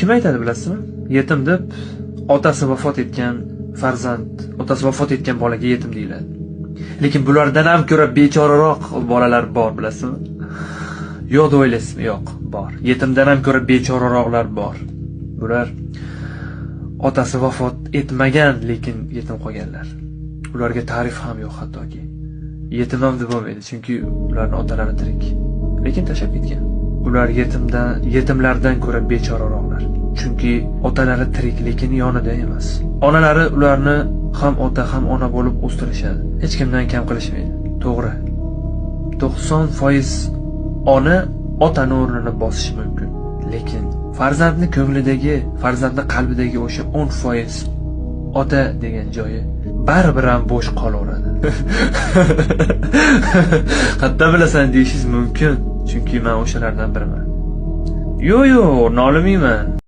Kim aytadi bilasizmi? Yetim deb otasi vafot etgan farzand, otasi vafot etgan bolaga yetim deyiladi. Lekin bulardan ham ko'ra bechoraroq bolalar bor, bilasizmi? Yo'q deb o'ylaysizmi? Yo'q, bor. Yetimdan ham ko'ra bechoraroqlar bor. Bular otasi vafot etmagan, lekin yetim qolganlar. Ularga ta'rif ham yo'q hattoki. Yetim ham deb bo'lmaydi, chunki ularning otalari tirik, lekin tashlab ketgan. Ular yetimlardan ko'ra bechoraroqlar. Chunki otalari tirik, lekin yonida emas. Onalari ularni ham ota ham ona bo'lib o'stirishadi. Hech kimdan kam qilishmaydi. To'g'ri. 90% ona otani o'rnini bosishi mumkin. Lekin farzandni ko'nglidagi, farzandni qalbidagi o'sha 10% ota degan joyi baribir ham bo'sh qolaveradi. Qayerdan bilasan deyishingiz mumkin, chunki men o'shalardan biriman. Yo'q, nolimayman.